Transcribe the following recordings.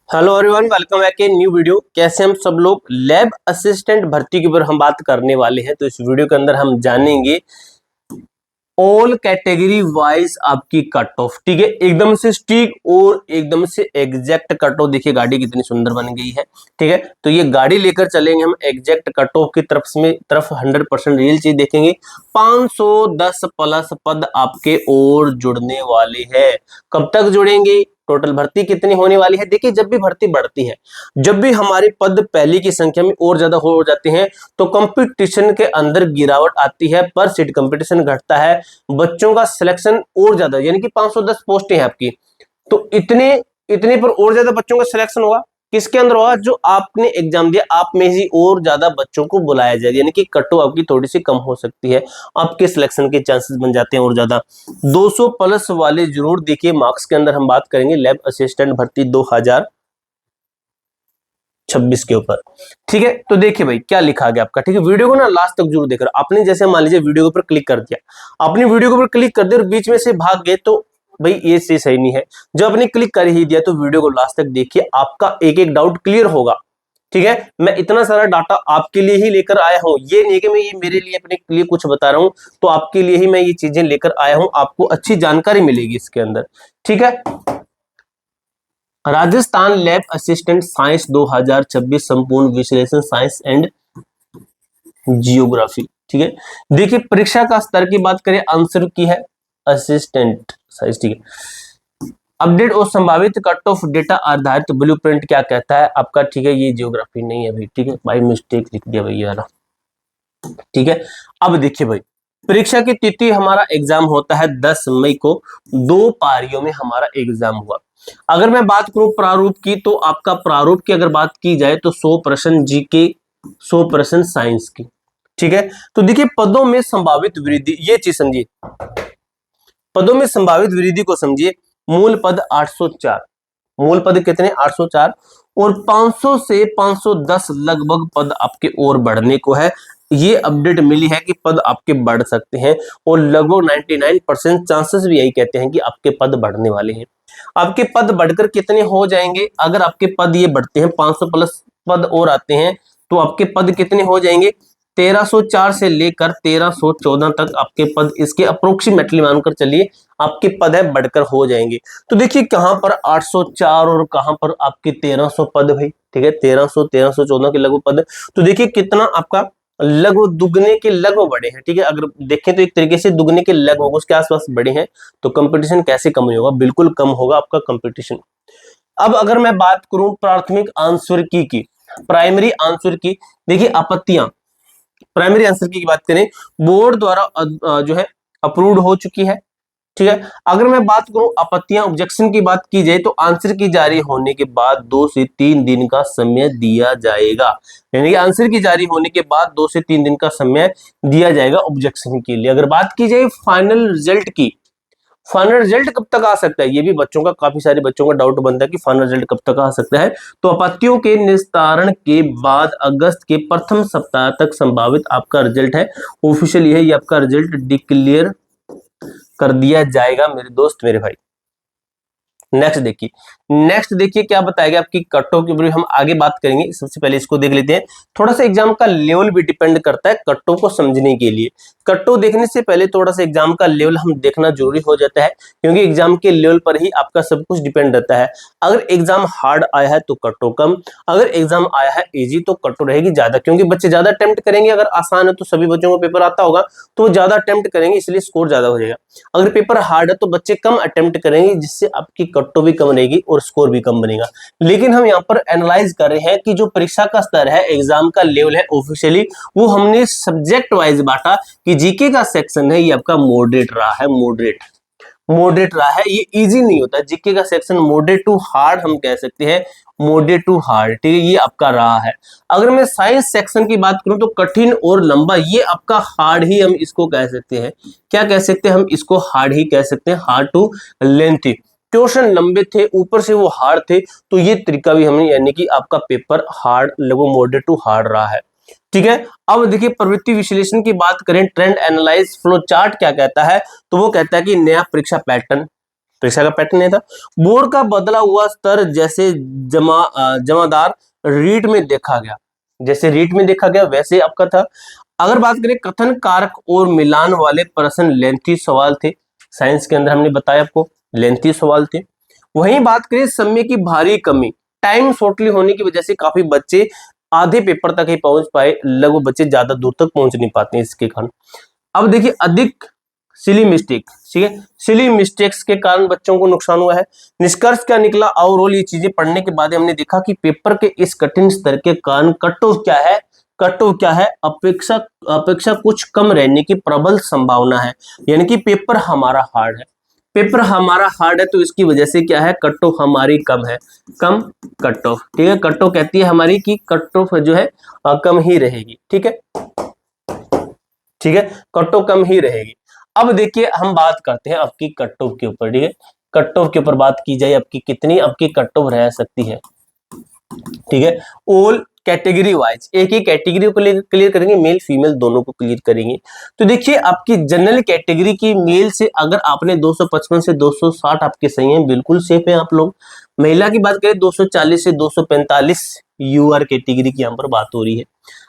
Hello everyone, welcome back a new video. कैसे हम सब लोग लैब असिस्टेंट भर्ती के ऊपर हम बात करने वाले हैं। तो इस वीडियो के अंदर हम जानेंगे ऑल कैटेगरी वाइज आपकी कट ऑफ। ठीक है, एकदम से स्टिक और एकदम से एग्जैक्ट कट ऑफ। देखिए गाड़ी कितनी सुंदर बन गई है। ठीक है, तो ये गाड़ी लेकर चलेंगे हम एग्जैक्ट कट ऑफ की तरफ 100% रियल चीज देखेंगे। 510 प्लस पद आपके और जुड़ने वाले हैं। कब तक जुड़ेंगे, टोटल भर्ती कितनी होने वाली है। देखिए जब भी भर्ती बढ़ती है, जब भी हमारे पद पहले की संख्या में और ज्यादा हो जाते हैं तो कंपटीशन के अंदर गिरावट आती है, पर सीट कंपटीशन घटता है, बच्चों का सिलेक्शन और ज्यादा, यानी कि 510 पोस्टें हैं आपकी, तो इतने इतने पर और ज्यादा बच्चों का सिलेक्शन होगा। किसके अंदर होगा, जो आपने एग्जाम दिया आप में ही और ज्यादा बच्चों को बुलाया जाएगा, यानी कि कट ऑफ आपकी थोड़ी सी कम हो सकती है, आपके सिलेक्शन के चांसेस बन जाते हैं और ज्यादा। 200 प्लस वाले जरूर देखिए। मार्क्स के अंदर हम बात करेंगे लैब असिस्टेंट भर्ती 2026 के ऊपर। ठीक है, तो देखिए भाई क्या लिखा गया आपका। ठीक है, वीडियो को ना लास्ट तक जरूर देख रहा। आपने जैसे मान लीजिए वीडियो के ऊपर क्लिक कर दिया, आपने वीडियो के ऊपर क्लिक कर दिया और बीच में से भाग गए तो भाई ये चीज सही नहीं है। जब आपने क्लिक कर ही दिया तो वीडियो को लास्ट तक देखिए, आपका एक एक डाउट क्लियर होगा। ठीक है, मैं इतना सारा डाटा आपके लिए ही लेकर आया हूं, ये नहीं कि मैं ये मेरे लिए अपने लिए कुछ बता रहा हूं, तो आपके लिए ही मैं ये चीजें लेकर आया हूं, आपको अच्छी जानकारी मिलेगी इसके अंदर। ठीक है, राजस्थान लैब असिस्टेंट साइंस 2026 संपूर्ण विश्लेषण साइंस एंड जियोग्राफी। ठीक है, देखिए परीक्षा का स्तर की बात करें, आंसर की है असिस्टेंट साइंस। ठीक है, अपडेट और संभावित कट ऑफ डेटा आधारित ब्लूप्रिंट क्या कहता है आपका। ठीक है, ये जियोग्राफी नहीं है भाई। ठीक है, बाई मिस्टेक लिख दिया भाई वाला। ठीक है, अब देखिए भाई परीक्षा की तिथि, हमारा एग्जाम होता है 10 मई को, 2 पारियों में हमारा एग्जाम हुआ। अगर मैं बात करूं प्रारूप की, तो आपका प्रारूप की अगर बात की जाए तो 100 प्रश्न जीके, 100 प्रश्न साइंस की। ठीक है, तो देखिए पदों में संभावित वृद्धि, ये चीज समझिए, पदों में संभावित वृद्धि को समझिए। मूल पद 804, मूल पद कितने 804, और 500 से 510 लगभग पद आपके और बढ़ने को है। ये अपडेट मिली है कि पद आपके बढ़ सकते हैं, और लगभग 99% चांसेस भी यही कहते हैं कि आपके पद बढ़ने वाले हैं। आपके पद बढ़कर कितने हो जाएंगे, अगर आपके पद ये बढ़ते हैं 500 प्लस पद और आते हैं तो आपके पद कितने हो जाएंगे, 1304 से लेकर 1314 तक आपके पद, इसके अप्रोक्सीमेटली मानकर चलिए आपके पद है बढ़कर हो जाएंगे। तो देखिए कहां पर 804 और कहां पर आपके 1300 पद भाई। ठीक है, 1300 1314 के लगभग पद। तो देखिए कितना आपका लगभग दुगने के लगभग बड़े हैं। ठीक है, अगर देखें तो एक तरीके से दुगने के लगभग उसके आसपास बड़े हैं, तो कंपटीशन कैसे कम नहीं होगा, बिल्कुल कम होगा आपका कंपटीशन। अब अगर मैं बात करूं प्राथमिक आंसर की प्राइमरी आंसर की, देखिए आपत्तियां, प्राइमरी आंसर की बात करें, बोर्ड द्वारा जो है अप्रूव्ड हो चुकी है। ठीक है, अगर मैं बात करूं आपत्तियां ऑब्जेक्शन की बात की जाए, तो आंसर की जारी होने के बाद 2 से 3 दिन का समय दिया जाएगा, यानी कि आंसर की जारी होने के बाद 2 से 3 दिन का समय दिया जाएगा ऑब्जेक्शन के लिए। अगर बात की जाए फाइनल रिजल्ट की, फाइनल रिजल्ट कब तक आ सकता है, ये भी बच्चों का, काफी सारे बच्चों का डाउट बनता है कि फाइनल रिजल्ट कब तक आ सकता है। तो आपत्तियों के निस्तारण के बाद अगस्त के प्रथम सप्ताह तक संभावित आपका रिजल्ट है, ऑफिशियल ये आपका रिजल्ट डिक्लेयर कर दिया जाएगा मेरे दोस्त मेरे भाई। नेक्स्ट देखिए क्या बताया गया आपकी कट ऑफ के ऊपर हम आगे बात करेंगे। सबसे पहले इसको देख लेते हैं। थोड़ा सा एग्जाम का लेवल भी डिपेंड करता है कट ऑफ को समझने के लिए। कट ऑफ देखने से पहले थोड़ा सा एग्जाम का लेवल हम देखना जरूरी हो जाता है, क्योंकि एग्जाम के लेवल पर ही आपका सब कुछ डिपेंड रहता है। अगर एग्जाम हार्ड आया है तो कट ऑफ कम, अगर एग्जाम आया है इजी तो कट ऑफ रहेगी ज्यादा, क्योंकि बच्चे ज्यादा अटेम्प्ट करेंगे। अगर आसान है तो सभी बच्चों को पेपर आता होगा तो वो ज्यादा अटेम्प्ट करेंगे, इसलिए स्कोर ज्यादा हो जाएगा। अगर पेपर हार्ड है तो बच्चे कम अटेम्प्ट करेंगे, जिससे आपकी कट ऑफ भी कम रहेगी और स्कोर भी कम बनेगा। लेकिन हम यहाँ पर एनालाइज कर रहे हैं कि जो परीक्षा का स्तर है, एग्जाम का लेवल है ऑफिशियली, वो हमने सब्जेक्ट वाइज बांटा कि जीके का सेक्शन है ये आपका मॉडरेट रहा है, मॉडरेट रहा है, ये इजी नहीं होता। जीके का सेक्शन मॉडरेट टू हार्ड हम कह सकते हैं, मॉडरेट टू हार्ड। ठीक है, ये आपका रहा है। अगर मैं साइंस सेक्शन की बात करूं तो कठिन और लंबा, ये आपका हार्ड ही हम इसको कह सकते हैं। क्या कह सकते हैं हम इसको, हार्ड ही कह सकते हैं, हार्ड टू लेंथी। क्वेश्चन लंबे थे, ऊपर से वो हार्ड थे, तो ये तरीका भी हमने, यानी कि आपका पेपर हार्ड लगभग मॉडरेट टू हार्ड रहा है। ठीक है, अब देखिए प्रवृत्ति विश्लेषण की बात करें, ट्रेंड एनालाइज फ्लो चार्ट क्या कहता है, तो वो कहता है कि नया परीक्षा पैटर्न, परीक्षा का पैटर्न ये था। बोर्ड का बदला हुआ स्तर जैसे जमादार रीट में देखा गया, जैसे रीट में देखा गया वैसे आपका था। अगर बात करें कथन कारक और मिलान वाले प्रश्न लेंथी सवाल थे, साइंस के अंदर हमने बताया आपको लेंथी सवाल थे। वहीं बात करें समय की भारी कमी, टाइम शॉर्टली होने की वजह से काफी बच्चे आधे पेपर तक ही पहुंच पाए, लगभग बच्चे ज्यादा दूर तक पहुंच नहीं पाते हैं इसके कारण। अब देखिए अधिक सिली मिस्टेक, ठीक है, सिली मिस्टेक्स के कारण बच्चों को नुकसान हुआ है। निष्कर्ष क्या निकला, ओवरऑल ये चीजें पढ़ने के बाद हमने देखा कि पेपर के इस कठिन स्तर के कारण कट ऑफ क्या है, कट ऑफ क्या है, अपेक्षा कुछ कम रहने की प्रबल संभावना है। यानी कि पेपर हमारा हार्ड है, पेपर हमारा हार्ड है तो इसकी वजह से क्या है, कट ऑफ हमारी कम है, कम कट ऑफ, ठीक है। कट ऑफ कहती है हमारी कि कट ऑफ जो है कम ही रहेगी, ठीक है, ठीक है, कट ऑफ कम ही रहेगी। अब देखिए हम बात करते हैं आपकी कट ऑफ के ऊपर, ठीक है, कट ऑफ के ऊपर बात की जाए आपकी कितनी आपकी कट ऑफ रह सकती है, ठीक है। ऑल कैटेगरी वाइज एक ही कैटेगरी को क्लियर करेंगे, मेल फीमेल दोनों को क्लियर करेंगे। तो देखिए आपकी जनरल कैटेगरी की मेल से अगर आपने 255 से 260 आपके सही हैं, बिल्कुल सेफ है आप लोग। महिला की बात करें 240 से 245 यूआर कैटेगरी की यहाँ पर बात हो रही है।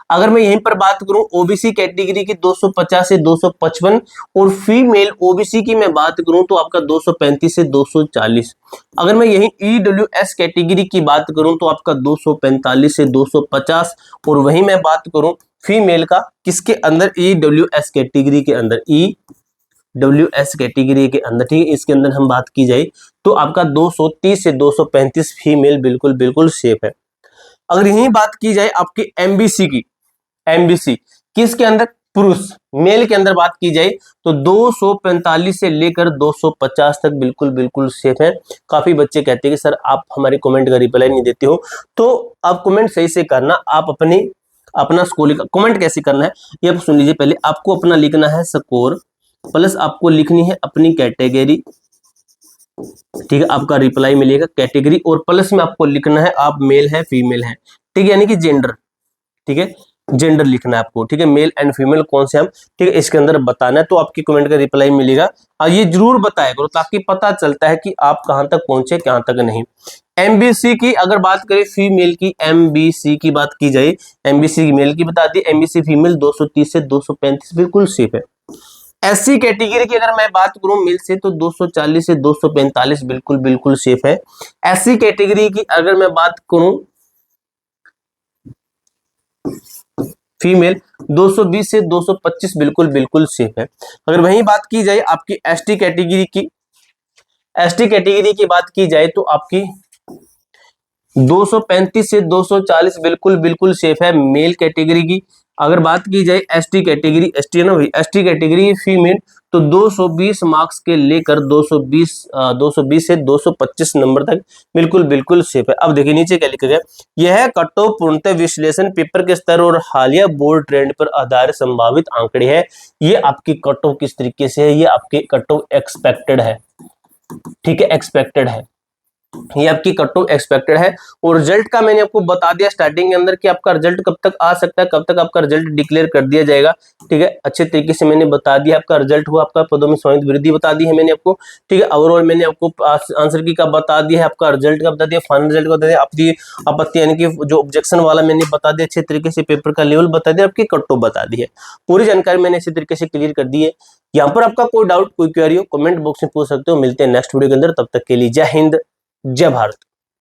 अगर मैं यहीं पर बात करूं ओबीसी कैटेगरी की 250 से 255 और फीमेल ओबीसी की मैं बात करूं तो आपका 235 से 240। अगर मैं यहीं ईडब्ल्यूएस कैटेगरी की बात करूं तो आपका 245 से 250 और वहीं मैं बात करूं फीमेल का किसके अंदर, ईडब्ल्यूएस कैटेगरी के अंदर, ईडब्ल्यूएस कैटेगरी के अंदर, ठीक है, इसके अंदर हम बात की जाए तो आपका 230 से 235 फीमेल बिल्कुल बिल्कुल सेफ है। अगर यहीं बात की जाए आपकी एमबीसी की, एमबीसी किसके अंदर, पुरुष मेल के अंदर बात की जाए तो 245 से लेकर 250 तक बिल्कुल बिल्कुल सेफ है। काफी बच्चे कहते हैं कि सर आप हमारे कमेंट का रिप्लाई नहीं देते हो, तो आप कमेंट सही से करना, आप अपना स्कोर कमेंट कैसे करना है ये आप सुन लीजिए। पहले आपको अपना लिखना है स्कोर, प्लस आपको लिखनी है अपनी कैटेगरी, ठीक है, आपका रिप्लाई मिलेगा कैटेगरी, और प्लस में आपको लिखना है आप मेल है फीमेल है, ठीक है, यानी कि जेंडर, ठीक है, जेंडर लिखना है आपको, ठीक है, मेल एंड फीमेल कौन से हम, ठीक है, इसके अंदर बताना है तो आपकी कमेंट का रिप्लाई मिलेगा। और ये जरूर बताया करो ताकि पता चलता है कि आप कहां तक पहुंचे कहां तक नहीं। एमबीसी की अगर बात करें फीमेल की, एमबीसी की बात की जाए, एमबीसी मेल की बता दी, एमबीसी फीमेल 230 से 235 बिल्कुल सेफ है। एससी कैटेगरी की अगर मैं बात करूं मेल से तो 240 से 245 बिल्कुल बिल्कुल सेफ है। एससी कैटेगरी की अगर मैं बात करूं फीमेल 220 से 225 बिल्कुल बिल्कुल सेफ है। अगर वहीं बात की जाए आपकी एसटी कैटेगरी की, एसटी कैटेगरी की बात की जाए तो आपकी 235 से 240 बिल्कुल बिल्कुल सेफ है मेल कैटेगरी की। अगर बात की जाए एसटी कैटेगरी, एसटी है ना भाई, एसटी कैटेगरी फीमेल तो 220 मार्क्स के लेकर 220 से 225 नंबर तक बिल्कुल बिल्कुल सेफ है। अब देखिए नीचे क्या लिखा गया, यह कट ऑफ पूर्णतः विश्लेषण पेपर के स्तर और हालिया बोर्ड ट्रेंड पर आधारित संभावित आंकड़े है। ये आपकी कट ऑफ किस तरीके से है, ये आपके कट ऑफ एक्सपेक्टेड है, ठीक है, एक्सपेक्टेड है, ये आपकी कट ऑफ एक्सपेक्टेड है। और रिजल्ट का मैंने आपको बता दिया स्टार्टिंग के अंदर कि आपका रिजल्ट कब तक आ सकता है, कब तक आपका रिजल्ट डिक्लेयर कर दिया जाएगा, ठीक है, अच्छे तरीके से मैंने बता दिया आपका रिजल्ट हुआ, आपका पदों में स्वयं वृद्धि बता दी है मैंने आपको, ठीक है, ओवरऑल मैंने आपको आंसर की का बता दिया है, आपका रिजल्ट का बता दिया, फाइनल रिजल्ट का बता दिया, आपकी आपत्ति यानी कि जो ऑब्जेक्शन वाला मैंने बता दिया, अच्छे तरीके से पेपर का लेवल बता दिया, आपकी कट ऑफ बता दी है, पूरी जानकारी मैंने इसी तरीके से क्लियर कर दी है। यहाँ पर आपका कोई डाउट कोई क्वेरी हो कमेंट बॉक्स में पूछ सकते हो। मिलते हैं नेक्स्ट वीडियो के अंदर, तब तक के लिए जय हिंद जय भारत।